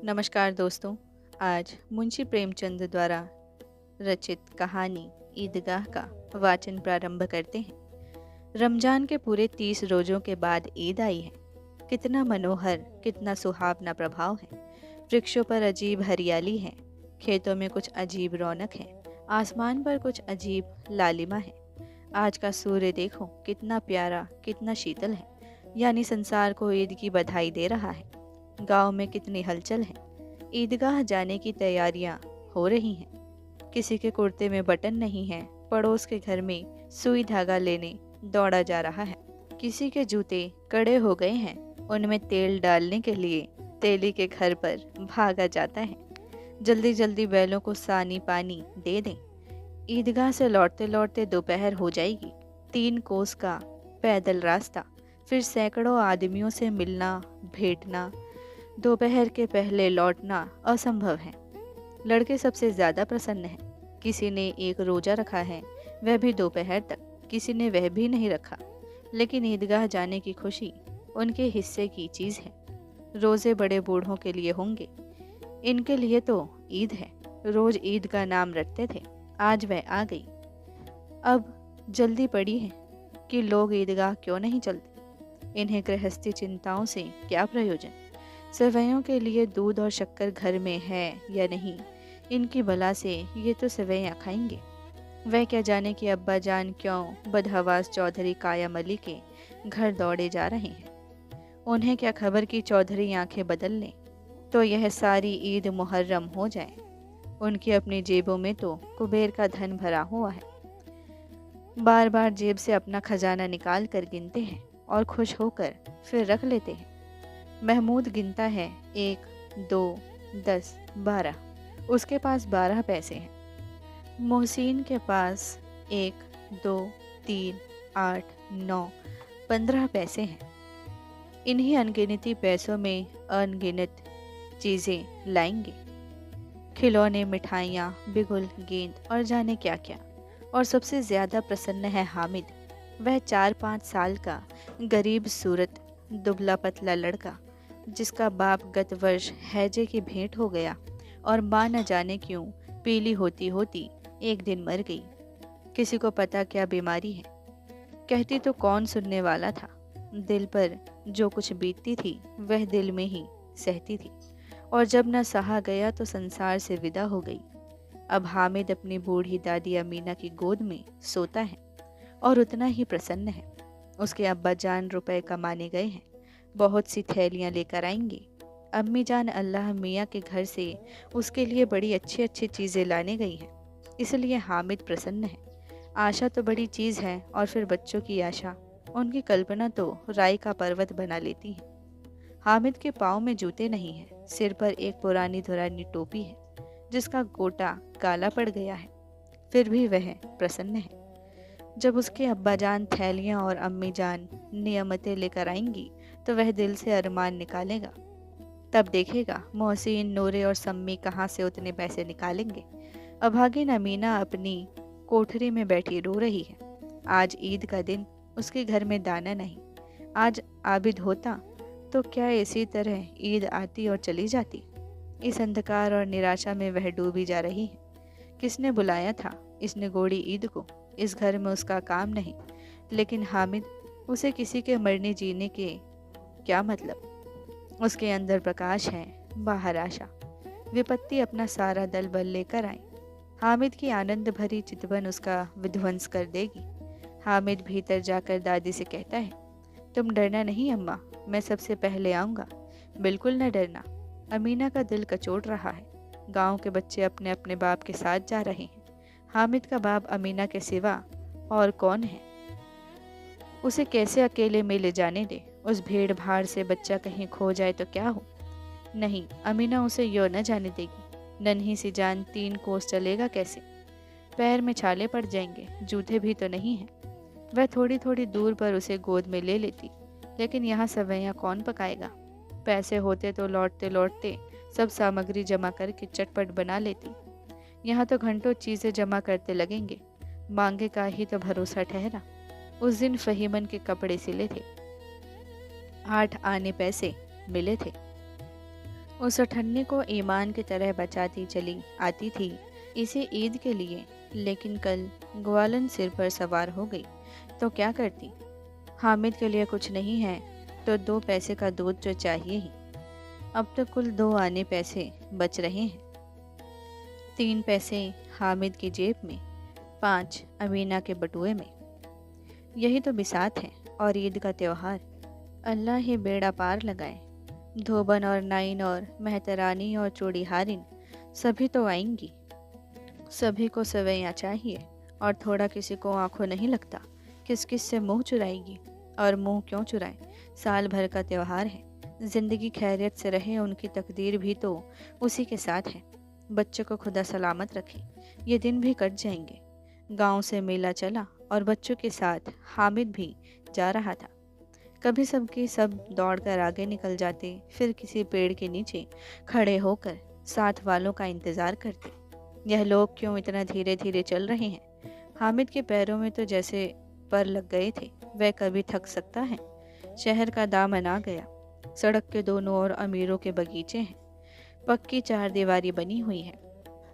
नमस्कार दोस्तों। आज मुंशी प्रेमचंद द्वारा रचित कहानी ईदगाह का वाचन प्रारंभ करते हैं। रमजान के पूरे 30 रोज़ों के बाद ईद आई है। कितना मनोहर, कितना सुहावना प्रभाव है। वृक्षों पर अजीब हरियाली है, खेतों में कुछ अजीब रौनक है, आसमान पर कुछ अजीब लालिमा है। आज का सूर्य देखो कितना प्यारा, कितना शीतल है, यानी संसार को ईद की बधाई दे रहा है। गांव में कितनी हलचल है। ईदगाह जाने की तैयारियां हो रही हैं। किसी के कुर्ते में बटन नहीं है, पड़ोस के घर में सुई धागा लेने दौड़ा जा रहा है। किसी के जूते कड़े हो गए हैं, उनमें तेल डालने के लिए तेली के घर पर भागा जाता है। जल्दी जल्दी बैलों को सानी पानी दे दें। ईदगाह से लौटते लौटते दोपहर हो जाएगी। 3 कोस का पैदल रास्ता, फिर सैकड़ों आदमियों से मिलना भेंटना। दोपहर के पहले लौटना असंभव है। लड़के सबसे ज़्यादा प्रसन्न हैं। किसी ने एक रोज़ा रखा है, वह भी दोपहर तक। किसी ने वह भी नहीं रखा, लेकिन ईदगाह जाने की खुशी उनके हिस्से की चीज़ है। रोज़े बड़े बूढ़ों के लिए होंगे, इनके लिए तो ईद है। रोज़ ईद का नाम रटते थे, आज वह आ गई। अब जल्दी पड़ी है कि लोग ईदगाह क्यों नहीं चलते। इन्हें गृहस्थी चिंताओं से क्या प्रयोजन। सेवैयों के लिए दूध और शक्कर घर में है या नहीं, इनकी बला से ये तो सेवैयाँ खाएंगे। वह क्या जाने कि अब्बा जान क्यों बदहवास चौधरी कायम अली के घर दौड़े जा रहे हैं। उन्हें क्या खबर कि चौधरी आंखें बदल लें तो यह सारी ईद मुहर्रम हो जाए। उनकी अपनी जेबों में तो कुबेर का धन भरा हुआ है। बार बार जेब से अपना खजाना निकाल कर गिनते हैं और खुश होकर फिर रख लेते हैं। महमूद गिनता है 1, 2, 10, 12। उसके पास 12 पैसे हैं। मोहसिन के पास 1, 2, 3, 8, 9, 15 पैसे हैं। इन्हीं अनगिनती पैसों में अनगिनत चीज़ें लाएंगे। खिलौने, मिठाइयाँ, बिगुल, गेंद और जाने क्या क्या। और सबसे ज़्यादा प्रसन्न है हामिद। वह 4-5 साल का गरीब सूरत दुबला पतला लड़का, जिसका बाप गत वर्ष हैजे की भेंट हो गया और माँ न जाने क्यों पीली होती होती एक दिन मर गई। किसी को पता क्या बीमारी है। कहती तो कौन सुनने वाला था। दिल पर जो कुछ बीतती थी वह दिल में ही सहती थी, और जब न सहा गया तो संसार से विदा हो गई। अब हामिद अपनी बूढ़ी दादी अमीना की गोद में सोता है और उतना ही प्रसन्न है। उसके अब्बा जान रुपए कमाने गए हैं, बहुत सी थैलियाँ लेकर आएंगे। अम्मी जान अल्लाह मियाँ के घर से उसके लिए बड़ी अच्छी अच्छी चीज़ें लाने गई हैं, इसलिए हामिद प्रसन्न है। आशा तो बड़ी चीज़ है, और फिर बच्चों की आशा, उनकी कल्पना तो राई का पर्वत बना लेती है। हामिद के पाँव में जूते नहीं हैं, सिर पर एक पुरानी धुरानी टोपी है जिसका गोटा काला पड़ गया है, फिर भी वह प्रसन्न है। जब उसके अब्बा जान थैलियाँ और अम्मी जान नियमतें लेकर आएंगी तो वह दिल से अरमान निकालेगा। तब देखेगा मोहसिन, नूरे और सम्मी कहाँ से उतने पैसे निकालेंगे। अभागिन अमीना अपनी कोठरी में बैठी रो रही है। आज ईद का दिन, उसके घर में दाना नहीं। आज आबिद होता तो क्या इसी तरह ईद आती और चली जाती। इस अंधकार और निराशा में वह डूबी जा रही है। किसने बुलाया था इस निगोड़ी ईद को। इस घर में उसका काम नहीं, लेकिन हामिद, उसे किसी के मरने जीने के क्या मतलब। उसके अंदर प्रकाश है, बाहर आशा। विपत्ति अपना सारा दल बल लेकर आए। हामिद की आनंद भरी चितवन उसका विध्वंस कर देगी। हामिद भीतर जाकर दादी से कहता है, तुम डरना नहीं अम्मा, मैं सबसे पहले आऊँगा। बिल्कुल न डरना। अमीना का दिल कचोट रहा है। गांव के बच्चे अपने अपने बाप के साथ जा रहे हैं। हामिद का बाप अमीना के सिवा और कौन है। उसे कैसे अकेले में ले जाने दे। उस भीड़ भाड़ से बच्चा कहीं खो जाए तो क्या हो। नहीं, अमीना उसे यो न जाने देगी। नन्ही सी जान 3 कोस चलेगा कैसे। पैर में छाले पड़ जाएंगे, जूते भी तो नहीं हैं। वह थोड़ी थोड़ी दूर पर उसे गोद में ले लेती, लेकिन यहाँ सवैयाँ कौन पकाएगा। पैसे होते तो लौटते लौटते सब सामग्री जमा करके चटपट बना लेती। यहाँ तो घंटों चीज़ें जमा करते लगेंगे। मांगे का ही तो भरोसा ठहरा। उस दिन फहीमन के कपड़े सिले थे, 8 आने पैसे मिले थे। उस अठन्नी को ईमान की तरह बचाती चली आती थी इसे ईद के लिए, लेकिन कल ग्वालन सिर पर सवार हो गई तो क्या करती। हामिद के लिए कुछ नहीं है तो 2 पैसे का दूध तो चाहिए ही। अब तो कुल 2 आने पैसे बच रहे हैं। 3 पैसे हामिद की जेब में, 5 अमीना के बटुए में। यही तो बिसात है और ईद का त्योहार। अल्लाह ही बेड़ा पार लगाए। धोबन और नाइन और मेहतरानी और चूड़ीहारिन सभी तो आएंगी। सभी को सवैयाँ चाहिए और थोड़ा किसी को आंखों नहीं लगता किस किस से मुंह चुराएगी। और मुंह क्यों चुराए, साल भर का त्योहार है। जिंदगी खैरियत से रहे, उनकी तकदीर भी तो उसी के साथ है। बच्चे को खुदा सलामत रखे, ये दिन भी कट जाएंगे। गांव से मेला चला और बच्चों के साथ हामिद भी जा रहा था। कभी सबके सब दौड़कर आगे निकल जाते, फिर किसी पेड़ के नीचे खड़े होकर साथ वालों का इंतज़ार करते। यह लोग क्यों इतना धीरे धीरे चल रहे हैं। हामिद के पैरों में तो जैसे पर लग गए थे। वह कभी थक सकता है। शहर का दामन आ गया। सड़क के दोनों ओर अमीरों के बगीचे हैं। पक्की 4 दीवारी बनी हुई है।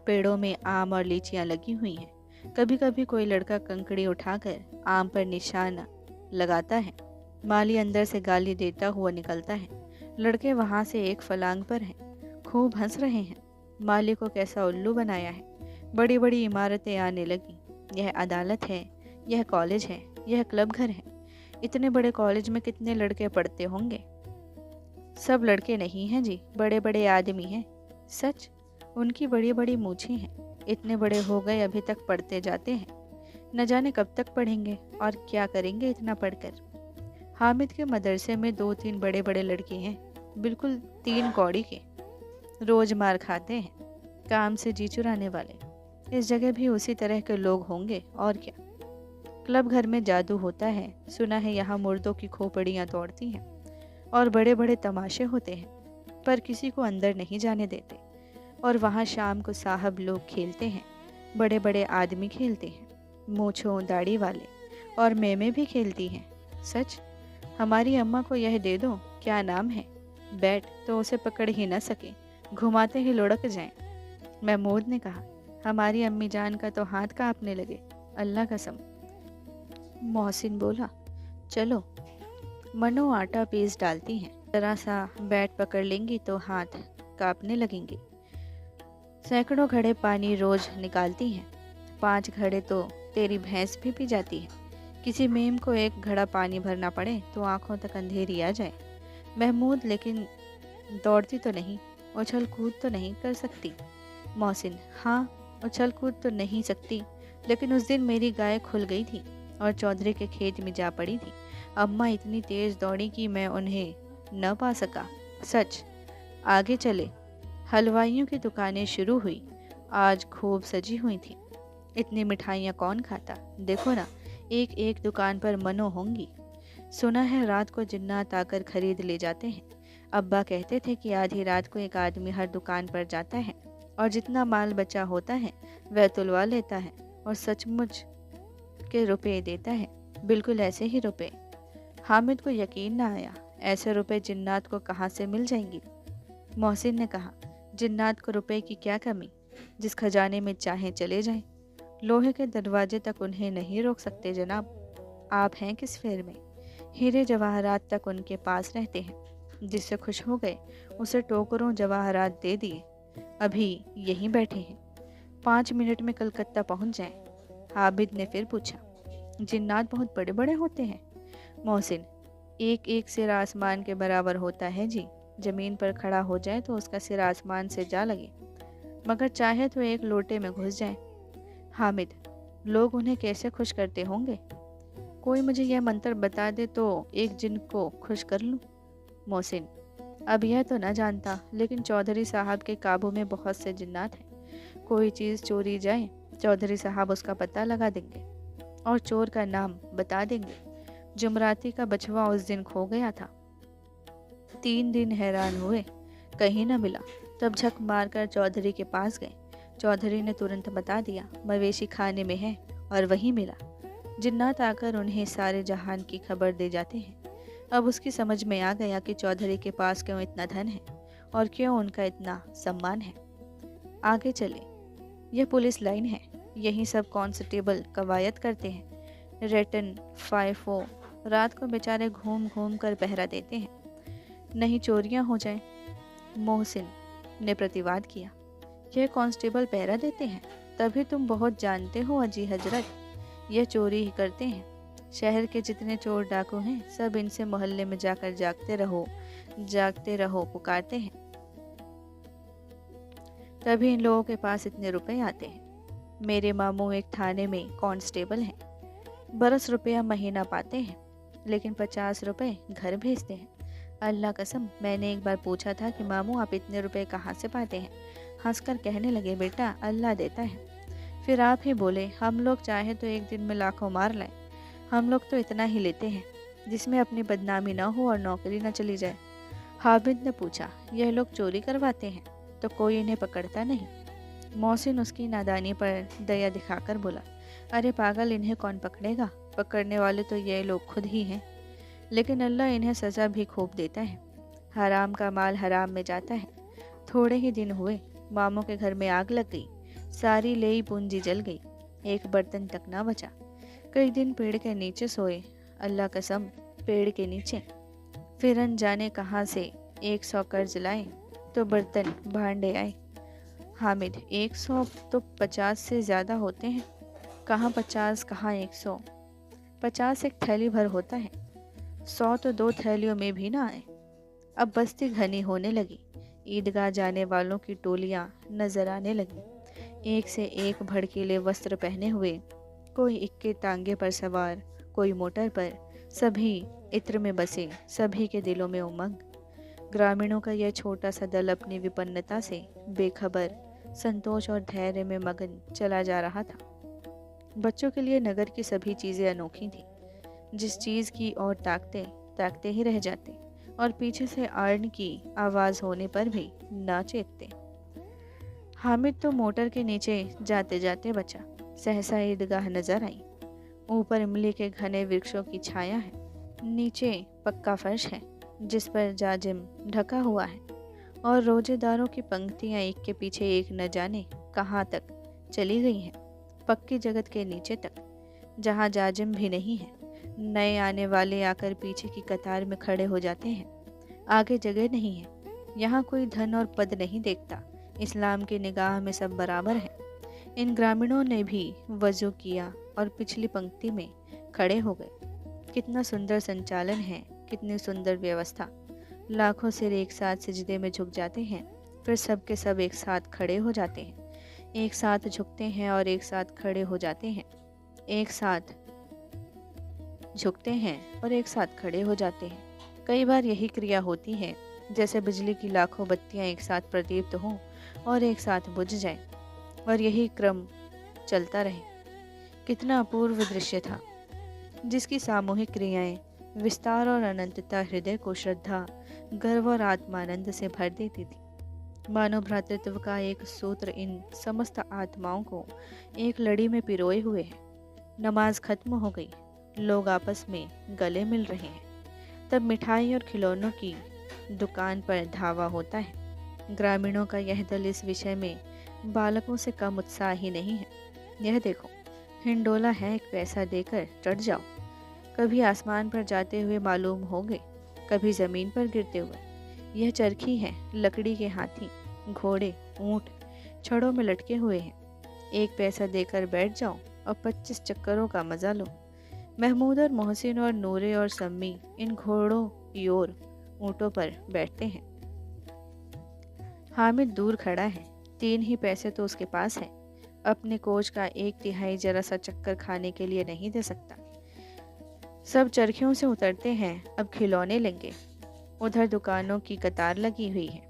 पेड़ों में आम और लीचियां लगी हुई हैं। कभी कभी कोई लड़का कंकड़ी उठाकर आम पर निशान लगाता है। माली अंदर से गाली देता हुआ निकलता है। लड़के वहां से एक फलांग पर हैं, खूब हंस रहे हैं। माली को कैसा उल्लू बनाया है। बड़ी बड़ी इमारतें आने लगी। यह अदालत है, यह कॉलेज है, यह क्लब घर है। इतने बड़े कॉलेज में कितने लड़के पढ़ते होंगे। सब लड़के नहीं हैं जी, बड़े बड़े आदमी हैं। सच, उनकी बड़ी बड़ी मूछें हैं। इतने बड़े हो गए अभी तक पढ़ते जाते हैं। न जाने कब तक पढ़ेंगे और क्या करेंगे इतना पढ़कर। हामिद के मदरसे में 2-3 बड़े बड़े लड़के हैं, बिल्कुल 3 कौड़ी के। रोज मार खाते हैं, काम से जी चुराने वाले। इस जगह भी उसी तरह के लोग होंगे और क्या। क्लब घर में जादू होता है, सुना है यहाँ मुर्दों की खोपड़ियाँ तोड़ती हैं और बड़े बड़े तमाशे होते हैं, पर किसी को अंदर नहीं जाने देते। और वहाँ शाम को साहब लोग खेलते हैं, बड़े बड़े आदमी खेलते हैं, मूंछों दाढ़ी वाले। और मेमे भी खेलती हैं। सच, हमारी अम्मा को यह दे दो, क्या नाम है, बैट, तो उसे पकड़ ही न सके, घुमाते ही लुढ़क जाएं। महमूद ने कहा, हमारी अम्मी जान का तो हाथ कांपने लगे, अल्लाह कसम। मोहसिन बोला, चलो। मनो आटा पीस डालती हैं, जरा सा बैट पकड़ लेंगी तो हाथ कांपने लगेंगे। सैकड़ों घड़े पानी रोज निकालती हैं। 5 घड़े तो तेरी भैंस भी पी जाती है। किसी मेम को एक घड़ा पानी भरना पड़े तो आंखों तक अंधेरी आ जाए। महमूद, लेकिन दौड़ती तो नहीं, उछल कूद तो नहीं कर सकती। मोहसिन, हाँ, उछल कूद तो नहीं सकती, लेकिन उस दिन मेरी गाय खुल गई थी और चौधरी के खेत में जा पड़ी थी। अम्मा इतनी तेज दौड़ी कि मैं उन्हें न पा सका। सच। आगे चले। हलवाइयों की दुकानें शुरू हुई। आज खूब सजी हुई थी। इतनी मिठाइयाँ कौन खाता। देखो ना, एक एक दुकान पर मनो होंगी। सुना है रात को जिन्नात आकर खरीद ले जाते हैं। अब्बा कहते थे कि आधी रात को एक आदमी हर दुकान पर जाता है और जितना माल बचा होता है वह तुलवा लेता है और सचमुच के रुपए देता है। बिल्कुल ऐसे ही रुपए। हामिद को यकीन ना आया, ऐसे रुपए जिन्नात को कहाँ से मिल जाएंगी। मोहसिन ने कहा, जिन्नात को रुपए की क्या कमी, जिस खजाने में चाहे चले जाएं। लोहे के दरवाजे तक उन्हें नहीं रोक सकते जनाब। आप हैं किस फेर में। हीरे जवाहरात तक उनके पास रहते हैं। जिससे खुश हो गए उसे टोकरों जवाहरात दे दिए। अभी यहीं बैठे हैं, 5 मिनट में कलकत्ता पहुंच जाएं। आबिद ने फिर पूछा, जिन्नात बहुत बड़े बड़े होते हैं। मोहसिन, एक एक सिर आसमान के बराबर होता है जी। जमीन पर खड़ा हो जाए तो उसका सिर आसमान से जा लगे, मगर चाहे तो एक लोटे में घुस जाए। हामिद, लोग उन्हें कैसे खुश करते होंगे। कोई मुझे यह मंत्र बता दे तो एक जिन को खुश कर लूं। मोहसिन, अब यह तो न जानता, लेकिन चौधरी साहब के काबू में बहुत से जिन्नात हैं। कोई चीज़ चोरी जाए, चौधरी साहब उसका पता लगा देंगे और चोर का नाम बता देंगे। जुमराती का बछवा उस दिन खो गया था। 3 दिन हैरान हुए, कहीं न मिला। तब झक मारकर चौधरी के पास गए। चौधरी ने तुरंत बता दिया, मवेशी खाने में है, और वहीं मिला। जिन्नात आकर उन्हें सारे जहान की खबर दे जाते हैं। अब उसकी समझ में आ गया कि चौधरी के पास क्यों इतना धन है और क्यों उनका इतना सम्मान है। आगे चले, यह पुलिस लाइन है, यहीं सब कांस्टेबल कवायद करते हैं। रेटन फाइफो रात को बेचारे घूम घूम कर पहरा देते हैं, नहीं चोरियां हो जाएं। मोहसिन ने प्रतिवाद किया, यह कांस्टेबल पहरा देते हैं, तभी तुम बहुत जानते हो अजी हजरत, यह चोरी ही करते हैं। शहर के जितने चोर डाकू हैं सब इनसे मोहल्ले में जाकर जागते रहो पुकारते हैं, तभी इन लोगों के पास इतने रुपए आते हैं। मेरे मामू एक थाने में कांस्टेबल हैं, बरस रुपया महीना पाते हैं, लेकिन 50 रुपए घर भेजते हैं। अल्लाह कसम, मैंने एक बार पूछा था कि मामू आप इतने रुपए कहाँ से पाते हैं? हंसकर कहने लगे, बेटा अल्लाह देता है। फिर आप ही बोले, हम लोग चाहे तो एक दिन में लाखों मार लाएं, हम लोग तो इतना ही लेते हैं जिसमें अपनी बदनामी ना हो और नौकरी ना चली जाए। हामिद ने पूछा, यह लोग चोरी करवाते हैं तो कोई इन्हें पकड़ता नहीं? मोहसिन उसकी नादानी पर दया दिखाकर बोला, अरे पागल, इन्हें कौन पकड़ेगा? पकड़ने वाले तो ये लोग खुद ही हैं, लेकिन अल्लाह इन्हें सज़ा भी खूब देता है। हराम का माल हराम में जाता है। थोड़े ही दिन हुए, मामू के घर में आग लग गई, सारी लेई पूंजी जल गई, एक बर्तन तक ना बचा। कई दिन पेड़ के नीचे सोए, अल्लाह कसम पेड़ के नीचे। फिर अनजाने कहाँ से 100 कर्ज लाए तो बर्तन भांडे आए। हामिद, 100 तो 50 से ज़्यादा होते हैं। कहाँ 50, कहाँ 100। 50 एक थैली भर होता है, 100 तो 2 थैलियों में भी ना आए। अब बस्ती घनी होने लगी, ईदगाह जाने वालों की टोलियाँ नजर आने लगी, एक से एक भड़कीले वस्त्र पहने हुए, कोई इक्के टांगे पर सवार, कोई मोटर पर, सभी इत्र में बसे, सभी के दिलों में उमंग। ग्रामीणों का यह छोटा सा दल अपनी विपन्नता से बेखबर, संतोष और धैर्य में मगन चला जा रहा था। बच्चों के लिए नगर की सभी चीज़ें अनोखी थीं, जिस चीज़ की ओर ताकते ही रह जाते और पीछे से आर्न की आवाज़ होने पर भी ना चेतते। हामिद तो मोटर के नीचे जाते जाते बचा। सहसा ईदगाह नजर आई। ऊपर इमली के घने वृक्षों की छाया है, नीचे पक्का फर्श है जिस पर जाजिम ढका हुआ है, और रोजेदारों की पंक्तियां एक के पीछे एक न जाने कहाँ तक चली गई हैं, पक्की जगत के नीचे तक, जहाँ जाजिम भी नहीं है। नए आने वाले आकर पीछे की कतार में खड़े हो जाते हैं। आगे जगह नहीं है। यहाँ कोई धन और पद नहीं देखता, इस्लाम की निगाह में सब बराबर है। इन ग्रामीणों ने भी वजू किया और पिछली पंक्ति में खड़े हो गए। कितना सुंदर संचालन है, कितनी सुंदर व्यवस्था। लाखों सिर एक साथ सिजदे में झुक जाते हैं, फिर सब के सब एक साथ खड़े हो जाते हैं, एक साथ झुकते हैं और एक साथ खड़े हो जाते हैं, एक साथ झुकते हैं और एक साथ खड़े हो जाते हैं। कई बार यही क्रिया होती है जैसे बिजली की लाखों बत्तियां एक साथ प्रदीप्त हों और एक साथ बुझ जाएं, और यही क्रम चलता रहे। कितना अपूर्व दृश्य था, जिसकी सामूहिक क्रियाएं, विस्तार और अनंतता हृदय को श्रद्धा, गर्व और आत्मानंद से भर देती थी। मानव भ्रातृत्व का एक सूत्र इन समस्त आत्माओं को एक लड़ी में पिरोए हुए है। नमाज खत्म हो गई, लोग आपस में गले मिल रहे हैं, तब मिठाई और खिलौनों की दुकान पर धावा होता है। ग्रामीणों का यह दल इस विषय में बालकों से कम उत्साही नहीं है। यह देखो, हिंडोला है, एक पैसा देकर चढ़ जाओ। कभी आसमान पर जाते हुए मालूम होंगे, कभी ज़मीन पर गिरते हुए। यह चरखी है, लकड़ी के हाथी, घोड़े, ऊँट छड़ों में लटके हुए हैं। एक पैसा देकर बैठ जाओ और 25 चक्करों का मज़ा लो। महमूद और मोहसिन और नूरे और सम्मी इन घोड़ों और ऊँटों पर बैठते हैं। हामिद दूर खड़ा है, 3 ही पैसे तो उसके पास है। अपने कोच का 1/3 जरा सा चक्कर खाने के लिए नहीं दे सकता। सब चरखियों से उतरते हैं, अब खिलौने लेंगे। उधर दुकानों की कतार लगी हुई है,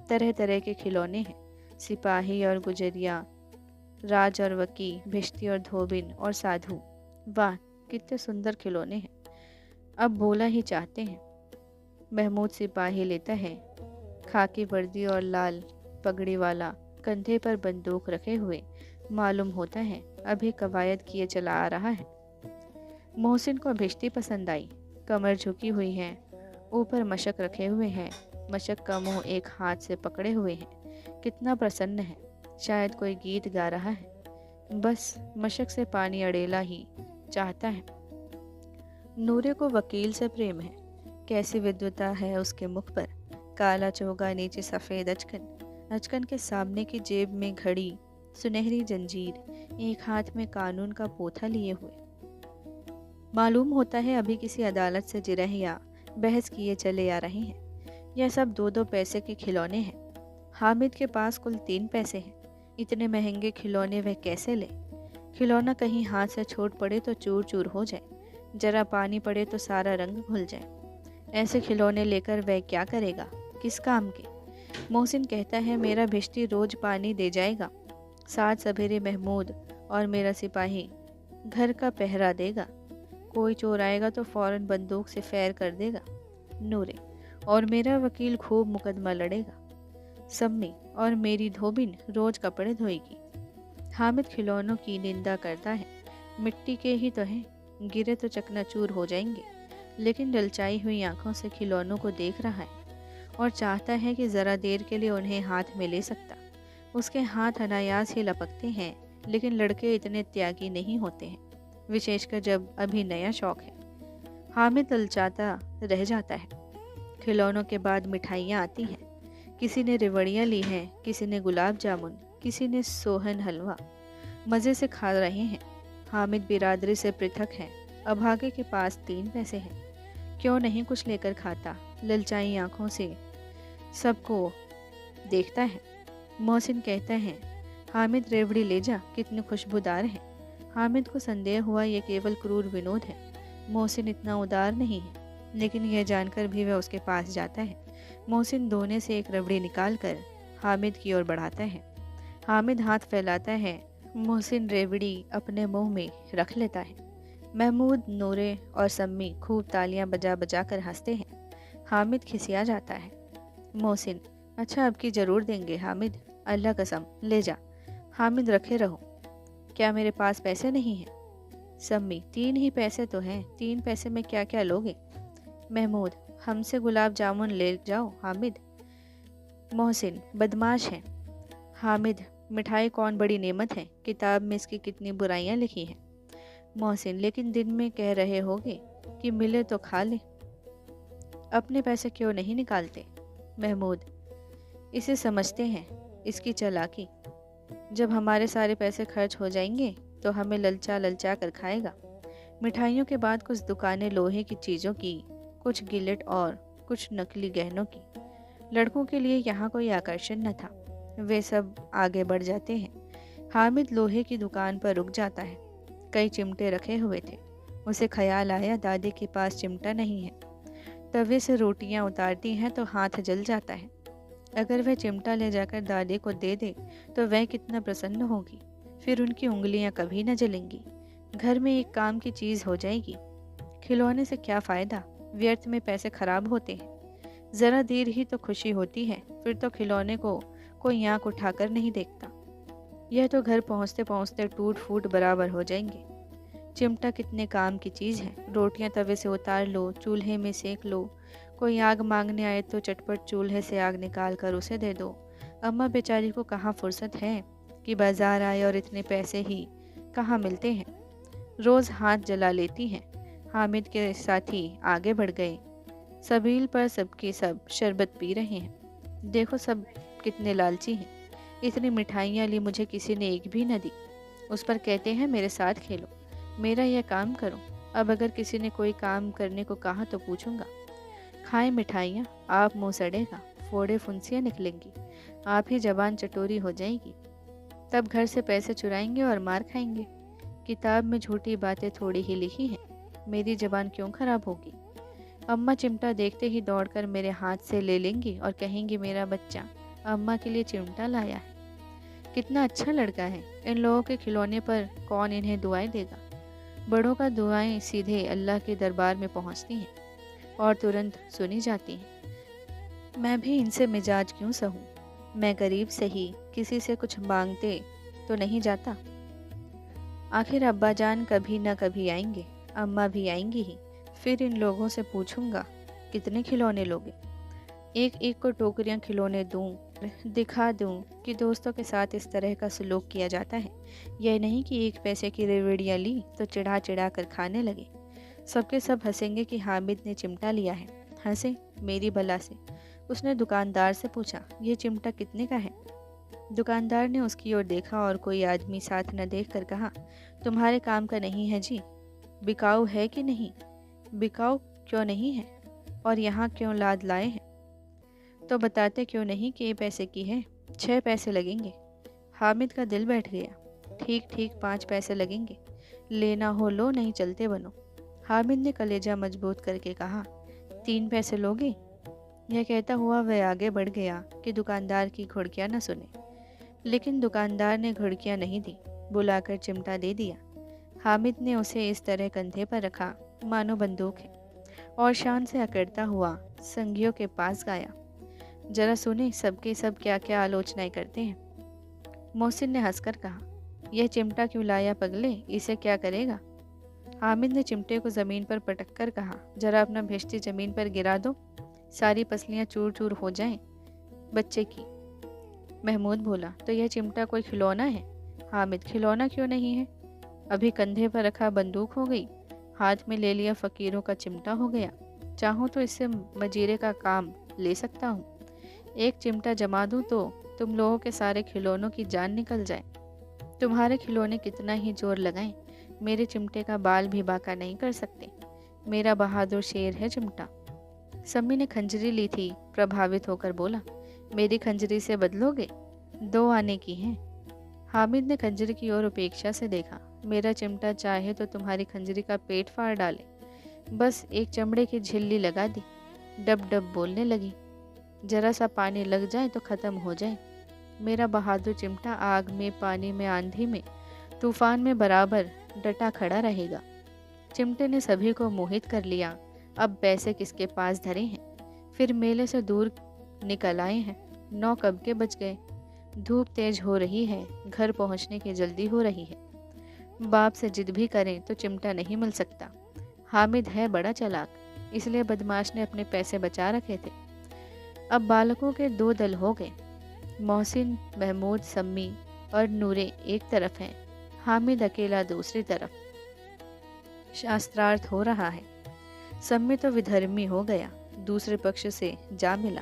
तरह तरह के खिलौने हैं, सिपाही और गुजरिया, राज और वकी, भिश्ती और धोबिन और साधु। वाह, कितने सुंदर खिलौने हैं, अब बोला ही चाहते हैं। महमूद सिपाही लेता है, खाकी वर्दी और लाल पगड़ी वाला, कंधे पर बंदूक रखे हुए, मालूम होता है अभी कवायद किए चला आ रहा है। मोहसिन को भिश्ती पसंद आई, कमर झुकी हुई है, ऊपर मशक रखे हुए हैं, मशक का मुंह एक हाथ से पकड़े हुए है। कितना प्रसन्न है, शायद कोई गीत गा रहा है। बस मशक से पानी अड़ेला ही चाहता है। नूरे को वकील से प्रेम है। कैसी विद्वता है उसके मुख पर। काला चोगा, नीचे सफ़ेद अचकन। अचकन के सामने की जेब में घड़ी, सुनहरी जंजीर, एक हाथ में कानून का पोथा लिए हुए। मालूम होता है अभी किसी अदालत से जिरह या बहस किए चले आ रहे हैं। यह सब 2-2 पैसे के खिलौने हैं। हामिद के पास कुल 3 पैसे हैं। इतने महंगे खिलौने वह कैसे ले? खिलौना कहीं हाथ से छूट पड़े तो चूर चूर हो जाए, जरा पानी पड़े तो सारा रंग घुल जाए। ऐसे खिलौने लेकर वह क्या करेगा, किस काम के? मोहसिन कहता है मेरा भिश्ती रोज पानी दे जाएगा, साथ सवेरे महमूद और मेरा सिपाही घर का पहरा देगा। कोई चोर आएगा तो फौरन बंदूक से फैर कर देगा। नूरे, और मेरा वकील खूब मुकदमा लड़ेगा। सम्मी, और मेरी धोबिन रोज कपड़े धोएगी। हामिद खिलौनों की निंदा करता है। मिट्टी के ही तो हैं, गिरे तो चकनाचूर हो जाएंगे। लेकिन ललचाई हुई आंखों से खिलौनों को देख रहा है और चाहता है कि ज़रा देर के लिए उन्हें हाथ में ले सकता। उसके हाथ अनायास ही लपकते हैं, लेकिन लड़के इतने त्यागी नहीं होते हैं, विशेषकर जब अभी नया शौक है। हामिद ललचाता रह जाता है। खिलौनों के बाद मिठाइयाँ आती हैं। किसी ने रेवड़ियाँ ली हैं, किसी ने गुलाब जामुन, किसी ने सोहन हलवा। मज़े से खा रहे हैं। हामिद बिरादरी से पृथक है। अभागे के पास 3 पैसे हैं। क्यों नहीं कुछ लेकर खाता? ललचाई आंखों से सबको देखता है। मोहसिन कहता है हामिद रेवड़ी ले जा, कितनी खुशबूदार है। हामिद को संदेह हुआ ये केवल क्रूर विनोद है। मोहसिन इतना उदार नहीं है, लेकिन यह जानकर भी वह उसके पास जाता है। मोहसिन दोने से एक रबड़ी निकालकर हामिद की ओर बढ़ाता है। हामिद हाथ फैलाता है। मोहसिन रेवड़ी अपने मुंह में रख लेता है। महमूद, नूरे और सम्मी खूब तालियां बजा बजा कर हंसते हैं। हामिद खिसिया जाता है। मोहसिन, अच्छा अब की ज़रूर देंगे हामिद, अल्लाह कसम ले जा। हामिद, रखे रहो। क्या मेरे पास पैसे नहीं हैं? सम्मी, 3 ही पैसे तो हैं, 3 पैसे में क्या क्या लोगे? महमूद, हमसे गुलाब जामुन ले जाओ हामिद। मोहसिन, बदमाश है। हामिद, मिठाई कौन बड़ी नेमत है, किताब में इसकी कितनी बुराइयां लिखी हैं। मोहसिन, लेकिन दिन में कह रहे होगे कि मिले तो खा ले, अपने पैसे क्यों नहीं निकालते? महमूद, इसे समझते हैं, इसकी चालाकी। जब हमारे सारे पैसे खर्च हो जाएंगे तो हमें ललचा ललचा कर खाएगा। मिठाइयों के बाद कुछ दुकानें लोहे की चीज़ों की, कुछ गिलेट और कुछ नकली गहनों की। लड़कों के लिए यहाँ कोई आकर्षण न था। वे सब आगे बढ़ जाते हैं। हामिद लोहे की दुकान पर रुक जाता है। कई चिमटे रखे हुए थे। उसे ख्याल आया दादी के पास चिमटा नहीं है। तवे से रोटियां उतारती हैं तो हाथ जल जाता है। अगर वह चिमटा ले जाकर दादी को दे दे तो वह कितना प्रसन्न होगी। फिर उनकी उंगलियां कभी न जलेंगी। घर में एक काम की चीज़ हो जाएगी। खिलौने से क्या फ़ायदा, व्यर्थ में पैसे खराब होते हैं। ज़रा देर ही तो खुशी होती है, फिर तो खिलौने को कोई आँख उठाकर नहीं देखता। यह तो घर पहुँचते पहुँचते टूट फूट बराबर हो जाएंगे। चिमटा कितने काम की चीज़ है। रोटियां तवे से उतार लो, चूल्हे में सेक लो। कोई आग मांगने आए तो चटपट चूल्हे से आग निकाल कर उसे दे दो। अम्मा बेचारी को कहाँ फुर्सत है कि बाजार आए, और इतने पैसे ही कहाँ मिलते हैं। रोज़ हाथ जला लेती हैं। हामिद के साथी आगे बढ़ गए। सबील पर सबकी सब शरबत पी रहे हैं। देखो सब कितने लालची हैं। इतनी मिठाइयाँ ली, मुझे किसी ने एक भी न दी। उस पर कहते हैं मेरे साथ खेलो, मेरा यह काम करो। अब अगर किसी ने कोई काम करने को कहा तो पूछूंगा। खाएं मिठाइयाँ, आप मुँह सड़ेगा, फोड़े फुंसियाँ निकलेंगी, आप ही जबान चटोरी हो जाएगी। तब घर से पैसे चुराएंगे और मार खाएंगे। किताब में झूठी बातें थोड़ी ही लिखी हैं, मेरी जबान क्यों खराब होगी। अम्मा चिमटा देखते ही दौड़कर मेरे हाथ से ले लेंगी और कहेंगी मेरा बच्चा अम्मा के लिए चिमटा लाया है। कितना अच्छा लड़का है। इन लोगों के खिलौने पर कौन इन्हें दुआएं देगा। बड़ों का दुआएं सीधे अल्लाह के दरबार में पहुंचती हैं और तुरंत सुनी जाती हैं। मैं भी इनसे मिजाज क्यों सहूं। मैं गरीब सही, किसी से कुछ मांगते तो नहीं जाता। आखिर अब्बा जान कभी न कभी आएंगे, अम्मा भी आएंगी ही। फिर इन लोगों से पूछूंगा कितने खिलौने लोगे। एक एक को टोकरियां खिलौने दूं, दिखा दूं कि दोस्तों के साथ इस तरह का सलूक किया जाता है। यह नहीं कि 1 पैसे की रेवड़ियाँ ली तो चिढ़ा चिढ़ा कर खाने लगे। सबके सब हंसेंगे कि हामिद ने चिमटा लिया है। हंसे मेरी बला से। उसने दुकानदार से पूछा, यह चिमटा कितने का है? दुकानदार ने उसकी ओर देखा और कोई आदमी साथ न देख कर कहा, तुम्हारे काम का नहीं है जी। बिकाऊ है कि नहीं? बिकाऊ क्यों नहीं है? और यहाँ क्यों लाद लाए हैं? तो बताते क्यों नहीं कि ये पैसे की है? 6 पैसे लगेंगे। हामिद का दिल बैठ गया। ठीक ठीक 5 पैसे लगेंगे। लेना हो लो, नहीं चलते बनो। हामिद ने कलेजा मजबूत करके कहा, 3 पैसे लोगे? यह कहता हुआ वह आगे बढ़ गया कि दुकानदार की घुड़कियाँ न सुने। लेकिन दुकानदार ने घुड़कियाँ नहीं दी, बुलाकर चिमटा दे दिया। हामिद ने उसे इस तरह कंधे पर रखा मानो बंदूक है, और शान से अकड़ता हुआ संगियों के पास गाया, जरा सुने सबके सब क्या क्या आलोचनाएं करते हैं। मोहसिन ने हंसकर कहा, यह चिमटा क्यों लाया पगले, इसे क्या करेगा? हामिद ने चिमटे को ज़मीन पर पटक कर कहा, जरा अपना भिश्ती ज़मीन पर गिरा दो, सारी पसलियाँ चूर चूर हो जाएं। बच्चे की। महमूद बोला, तो यह चिमटा कोई खिलौना है? हामिद, खिलौना क्यों नहीं है? अभी कंधे पर रखा बंदूक हो गई, हाथ में ले लिया फ़कीरों का चिमटा हो गया। चाहूँ तो इससे मजीरे का काम ले सकता हूँ। एक चिमटा जमा दूँ तो तुम लोगों के सारे खिलौनों की जान निकल जाए। तुम्हारे खिलौने कितना ही जोर लगाएं, मेरे चिमटे का बाल भी बाका नहीं कर सकते। मेरा बहादुर शेर है चिमटा। सम्मी ने खंजरी ली थी, प्रभावित होकर बोला, मेरी खंजरी से बदलोगे? 2 आने की हैं। हामिद ने खंजरी की ओर उपेक्षा से देखा। मेरा चिमटा चाहे तो तुम्हारी खंजरी का पेट फाड़ डाले। बस एक चमड़े की झिल्ली लगा दी। डब डब बोलने लगी। जरा सा पानी लग जाए तो ख़त्म हो जाए। मेरा बहादुर चिमटा आग में, पानी में, आंधी में, तूफान में बराबर डटा खड़ा रहेगा। चिमटे ने सभी को मोहित कर लिया। अब पैसे किसके पास धरे हैं? फिर मेले से दूर निकल आए हैं। 9 कब के बज गए। धूप तेज हो रही है, घर पहुंचने की जल्दी हो रही है। बाप से जिद भी करें तो चिमटा नहीं मिल सकता। हामिद है बड़ा चालाक, इसलिए बदमाश ने अपने पैसे बचा रखे थे। अब बालकों के 2 दल हो गए। मोहसिन, महमूद, सम्मी और नूरे एक तरफ हैं, हामिद अकेला दूसरी तरफ। शास्त्रार्थ हो रहा है। सम्मी तो विधर्मी हो गया, दूसरे पक्ष से जा मिला।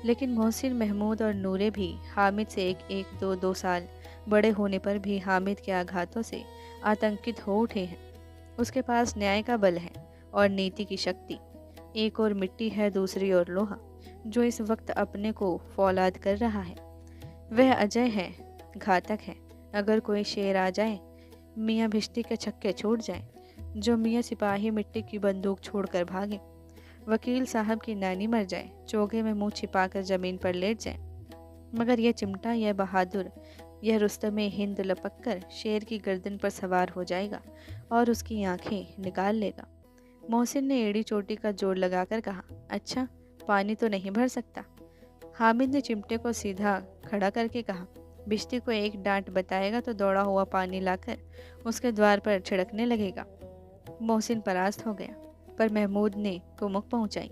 लेकिन मोहसिन, महमूद और नूरे भी हामिद से एक 2 साल बड़े होने पर भी हामिद के आघातों से आतंकित हो उठे हैं। उसके पास न्याय का बल है और नीति की शक्ति। एक और मिट्टी है, दूसरी ओर लोहा, जो इस वक्त अपने को फौलाद कर रहा है। वह अजय है, घातक है। अगर कोई शेर आ जाए, मियाँ भिश्ती के छक्के छूट जाए, जो मियाँ सिपाही मिट्टी की बंदूक छोड़कर भागे, वकील साहब की नानी मर जाए, चोगे में मुंह छिपाकर जमीन पर लेट जाए, मगर यह चिमटा, यह बहादुर, यह रुस्तमे हिंद लपक कर शेर की गर्दन पर सवार हो जाएगा और उसकी आंखें निकाल लेगा। मोहसिन ने एड़ी चोटी का जोड़ लगाकर कहा, अच्छा, पानी तो नहीं भर सकता? हामिद ने चिमटे को सीधा खड़ा करके कहा, भिश्ती को एक डांट बताएगा तो दौड़ा हुआ पानी लाकर उसके द्वार पर छिड़कने लगेगा। मोहसिन परास्त हो गया, पर महमूद ने कुमुक पहुंचाई,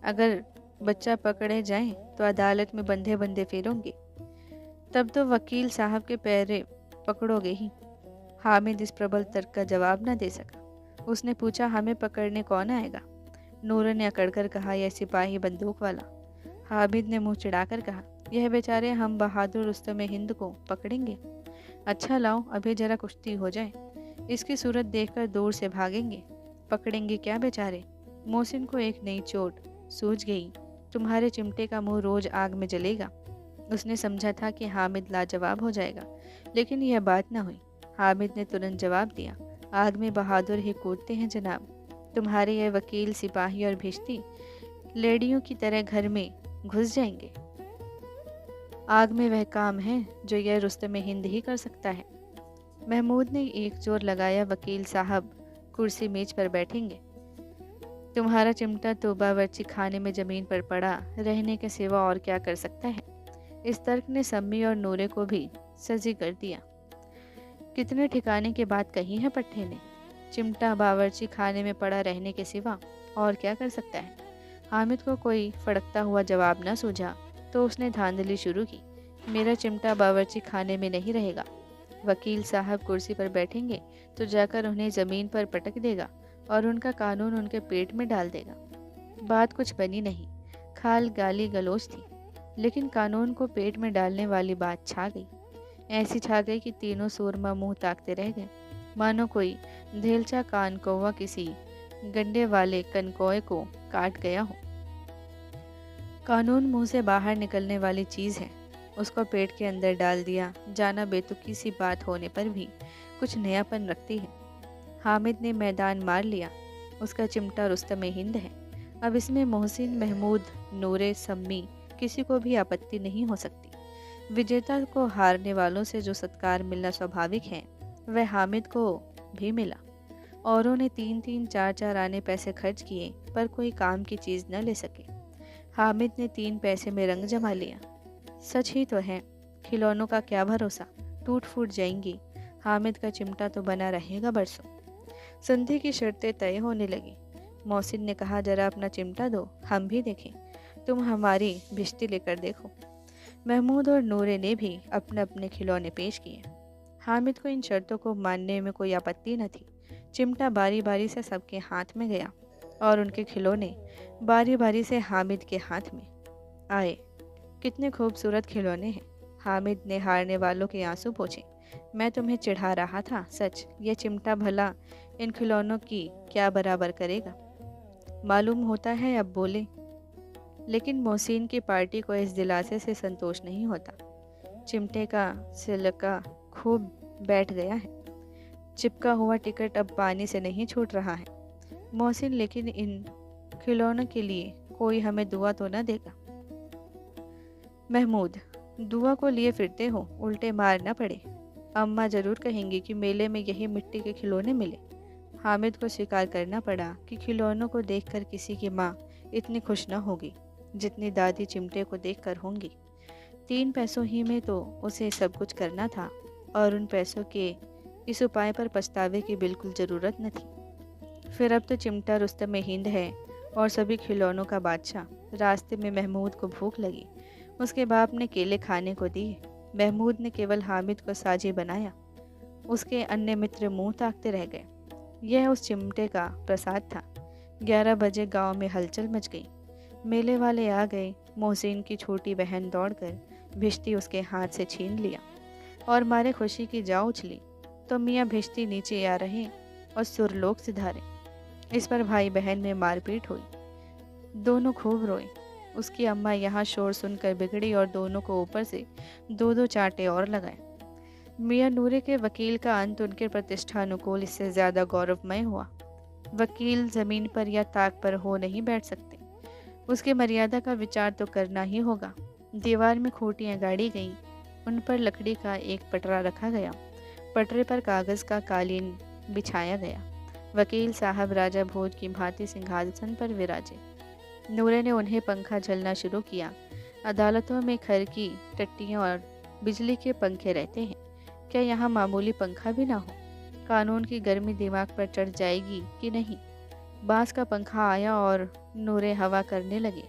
अगर बच्चा पकड़े जाए तो अदालत में बंधे बंधे फिरोगे, तब तो वकील साहब के पैरे पकड़ोगे ही। हामिद इस प्रबल तर्क का जवाब न दे सका। उसने पूछा, हमें पकड़ने कौन आएगा? नूर ने अकड़कर कहा, यह सिपाही बंदूक वाला। हामिद ने मुंह चिढ़ाकर कहा, यह बेचारे हम बहादुर रुस्तमे हिंद को पकड़ेंगे? अच्छा लाओ, अभी जरा कुश्ती हो जाए, इसकी सूरत देखकर दूर से भागेंगे। पकड़ेंगे क्या बेचारे? मोहसिन को एक नई चोट सूझ गई। तुम्हारे चिमटे का मुंह रोज आग में जलेगा। उसने समझा था कि हामिद लाजवाब हो जाएगा, लेकिन यह बात न हुई। हामिद ने तुरंत जवाब दिया, आग में बहादुर ही कूदते हैं जनाब। तुम्हारे यह वकील, सिपाही और भिश्ती लेडियों की तरह घर में घुस जाएंगे। आग में वह काम है जो यह रुस्तमे हिंद ही कर सकता है। महमूद ने एक जोर लगाया, वकील साहब कुर्सी मेज पर बैठेंगे। तुम्हारा चिमटा तो बावर्ची खाने में जमीन पर पड़ा रहने के सिवा और क्या कर सकता है? इस तर्क ने सम्मी और नूरे को भी सजी कर दिया। कितने ठिकाने की बात कही है पट्टे ने। चिमटा बावर्ची खाने में पड़ा रहने के सिवा और क्या कर सकता है? हामिद को कोई फड़कता हुआ जवाब न सूझा तो उसने धांधली शुरू की। मेरा चिमटा बावर्ची खाने में नहीं रहेगा। वकील साहब कुर्सी पर बैठेंगे तो जाकर उन्हें ज़मीन पर पटक देगा और उनका कानून उनके पेट में डाल देगा। बात कुछ बनी नहीं, खाल गाली गलौज थी, लेकिन कानून को पेट में डालने वाली बात छा गई। ऐसी छा गई कि तीनों सूरमा मुंह ताकते रह गए, मानो कोई धेलचा कान कौवा किसी गंडे वाले कनकौए को काट गया हो। कानून मुंह से बाहर निकलने वाली चीज़ है, उसको पेट के अंदर डाल दिया जाना बेतुकी सी बात होने पर भी कुछ नयापन रखती है। हामिद ने मैदान मार लिया। उसका चिमटा रुस्तम हिंद है। अब इसमें मोहसिन, महमूद, नूरे, सम्मी किसी को भी आपत्ति नहीं हो सकती। विजेता को हारने वालों से जो सत्कार मिलना स्वाभाविक है वह हामिद को भी मिला। औरों ने 3-3, 4-4 आने पैसे खर्च किए पर कोई काम की चीज़ न ले सके। हामिद ने 3 पैसे में रंग जमा लिया। सच ही तो है, खिलौनों का क्या भरोसा, टूट फूट जाएंगी। हामिद का चिमटा तो बना रहेगा बरसों। संधि की शर्तें तय होने लगी। मोहसिन ने कहा, जरा अपना चिमटा दो, हम भी देखें। तुम हमारी भिश्ती लेकर देखो। महमूद और नूरे ने भी अपने अपने खिलौने पेश किए। हामिद को इन शर्तों को मानने में कोई आपत्ति न थी। चिमटा बारी बारी से सबके हाथ में गया और उनके खिलौने बारी बारी से हामिद के हाथ में आए। कितने खूबसूरत खिलौने हैं। हामिद ने हारने वालों के आंसू पोंछे। मैं तुम्हें चिढ़ा रहा था, सच ये चिमटा भला इन खिलौनों की क्या बराबर करेगा। मालूम होता है अब बोले, लेकिन मोहसिन की पार्टी को इस दिलासे से संतोष नहीं होता। चिमटे का सिलका खूब बैठ गया है। चिपका हुआ टिकट अब पानी से नहीं छूट रहा है। मोहसिन, लेकिन इन खिलौनों के लिए कोई हमें दुआ तो न देगा। महमूद, दुआ को लिए फिरते हो, उल्टे मार न पड़े। अम्मा जरूर कहेंगी कि मेले में यही मिट्टी के खिलौने मिले। हामिद को स्वीकार करना पड़ा कि खिलौनों को देखकर किसी की माँ इतनी खुश न होगी जितनी दादी चिमटे को देखकर होंगी। 3 पैसों ही में तो उसे सब कुछ करना था और उन पैसों के इस उपाय पर पछतावे की बिल्कुल ज़रूरत न थी। फिर अब तो चिमटा रुस्तम हिंद है और सभी खिलौनों का बादशाह। रास्ते में महमूद को भूख लगी। उसके बाप ने केले खाने को दिए। महमूद ने केवल हामिद को साझी बनाया। उसके अन्य मित्र मुंह ताकते रह गए। यह उस चिमटे का प्रसाद था। 11 बजे गांव में हलचल मच गई। मेले वाले आ गए। मोहसिन की छोटी बहन दौड़कर भिश्ती उसके हाथ से छीन लिया और मारे खुशी की जा उछली तो मियाँ भिश्ती नीचे आ रहे और सुरलोक सिधारे। इस पर भाई बहन में मारपीट हुई। दोनों खूब रोए। उसकी अम्मा यहाँ शोर सुनकर बिगड़ी और दोनों को ऊपर से 2-2 चांटे और लगाए। मियाँ नूरे के वकील का अंत उनके प्रतिष्ठा अनुकूल इससे ज़्यादा गौरवमय हुआ। वकील ज़मीन पर या ताक पर हो नहीं बैठ सकते। उसकी मर्यादा का विचार तो करना ही होगा। दीवार में खूंटियाँ गाड़ी गईं। उन पर लकड़ी का एक पटरा रखा गया। पटरे पर कागज़ का कालीन बिछाया गया। वकील साहब राजा भोज की भांति सिंहासन पर विराजे। नूरे ने उन्हें पंखा झलना शुरू किया। अदालतों में खर की टट्टियाँ और बिजली के पंखे रहते हैं, क्या यहाँ मामूली पंखा भी ना हो? कानून की गर्मी दिमाग पर चढ़ जाएगी कि नहीं? बांस का पंखा आया और नूरे हवा करने लगे।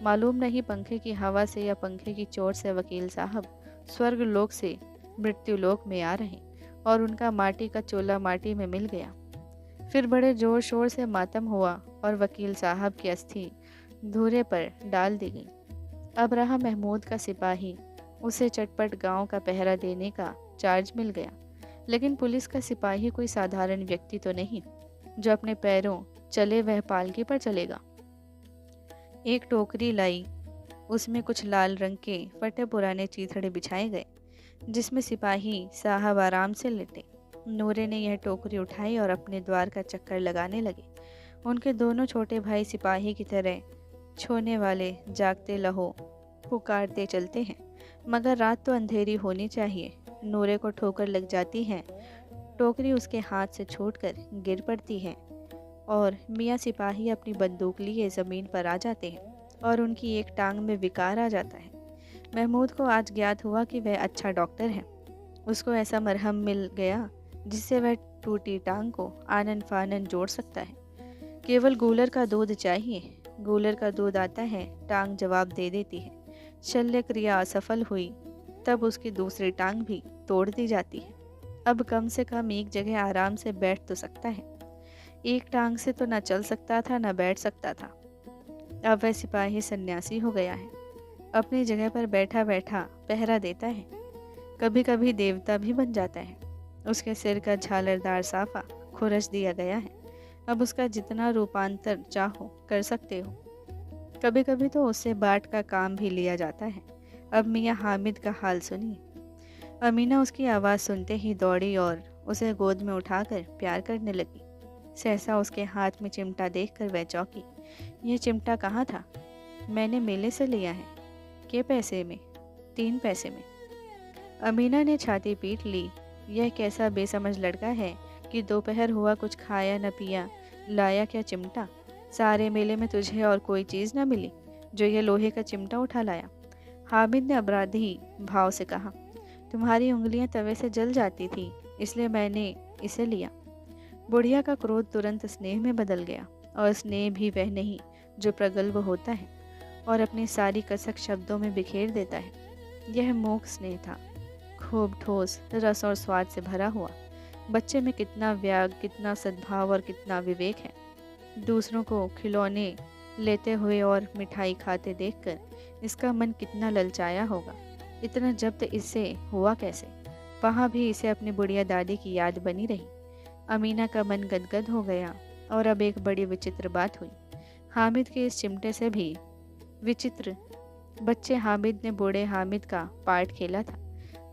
मालूम नहीं पंखे की हवा से या पंखे की चोट से वकील साहब स्वर्ग लोक से मृत्यु लोक में आ रहे और उनका माटी का चोला माटी में मिल गया। फिर बड़े जोर शोर से मातम हुआ और वकील साहब की अस्थि धूरे पर डाल दी गई। अब रहा महमूद का सिपाही। उसे चटपट गांव का पहरा देने का चार्ज मिल गया। लेकिन पुलिस का सिपाही कोई साधारण व्यक्ति तो नहीं जो अपने पैरों चले वह पालकी पर चलेगा। एक टोकरी लाई, उसमें कुछ लाल रंग के फटे पुराने चीथड़े बिछाए गए जिसमें सिपाही साहब आराम से लेटे। नूरे ने यह टोकरी उठाई और अपने द्वार का चक्कर लगाने लगे। उनके दोनों छोटे भाई सिपाही की तरह छोने वाले जागते लहो पुकारते चलते हैं, मगर रात तो अंधेरी होनी चाहिए। नूरे को ठोकर लग जाती है। टोकरी उसके हाथ से छूटकर गिर पड़ती है और मियाँ सिपाही अपनी बंदूक लिए ज़मीन पर आ जाते हैं और उनकी एक टांग में विकार आ जाता है। महमूद को आज ज्ञात हुआ कि वह अच्छा डॉक्टर है। उसको ऐसा मरहम मिल गया जिससे वह टूटी टांग को आनन फानन जोड़ सकता है। केवल गूलर का दूध चाहिए। गूलर का दूध आता है, टांग जवाब दे देती है। शल्य क्रिया असफल हुई तब उसकी दूसरी टांग भी तोड़ दी जाती है। अब कम से कम एक जगह आराम से बैठ तो सकता है। एक टांग से तो न चल सकता था न बैठ सकता था। अब वह सिपाही सन्यासी हो गया है। अपनी जगह पर बैठा बैठा पहरा देता है। कभी कभी देवता भी बन जाता है। उसके सिर का झालरदार साफा खुरच दिया गया है। अब उसका जितना रूपांतर चाहो कर सकते हो। कभी कभी तो उससे बाट का काम भी लिया जाता है। अब मियाँ हामिद का हाल सुनिए। अमीना उसकी आवाज़ सुनते ही दौड़ी और उसे गोद में उठाकर प्यार करने लगी। सहसा उसके हाथ में चिमटा देखकर वह चौंकी। यह चिमटा कहाँ था? मैंने मेले से लिया है। के पैसे में? 3 पैसे में। अमीना ने छाती पीट ली। यह कैसा बेसमझ लड़का है कि दोपहर हुआ कुछ खाया न पिया, लाया क्या चिमटा? सारे मेले में तुझे और कोई चीज़ न मिली जो ये लोहे का चिमटा उठा लाया? हामिद ने अपराधी भाव से कहा। तुम्हारी उंगलियां तवे से जल जाती थी, इसलिए मैंने इसे लिया। बुढ़िया का क्रोध तुरंत स्नेह में बदल गया, और स्नेह भी वह नहीं जो प्रगल्भ होता है और अपनी सारी कसक शब्दों में बिखेर देता है। यह मोक स्नेह था, खूब ठोस, रस और स्वाद से भरा हुआ। बच्चे में कितना व्याग, कितना सद्भाव और कितना विवेक है। दूसरों को खिलौने लेते हुए और मिठाई खाते देखकर इसका मन कितना ललचाया होगा। इतना जब्त इससे हुआ कैसे? वहाँ भी इसे अपनी बुढ़िया दादी की याद बनी रही। अमीना का मन गदगद हो गया। और अब एक बड़ी विचित्र बात हुई। हामिद के इस चिमटे से भी विचित्र। बच्चे हामिद ने बूढ़े हामिद का पार्ट खेला था।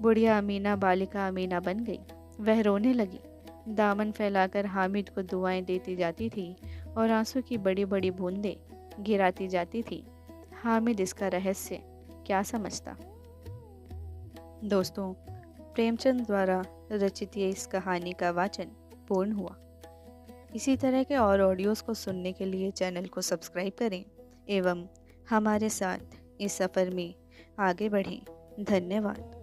बुढ़िया अमीना बालिका अमीना बन गई। वह रोने लगी, दामन फैलाकर हामिद को दुआएं देती जाती थी और आंसू की बड़ी बड़ी बूंदें गिराती जाती थी। हामिद इसका रहस्य क्या समझता? दोस्तों, प्रेमचंद द्वारा रचित ये इस कहानी का वाचन पूर्ण हुआ। इसी तरह के और ऑडियोज़ को सुनने के लिए चैनल को सब्सक्राइब करें एवं हमारे साथ इस सफ़र में आगे बढ़ें। धन्यवाद।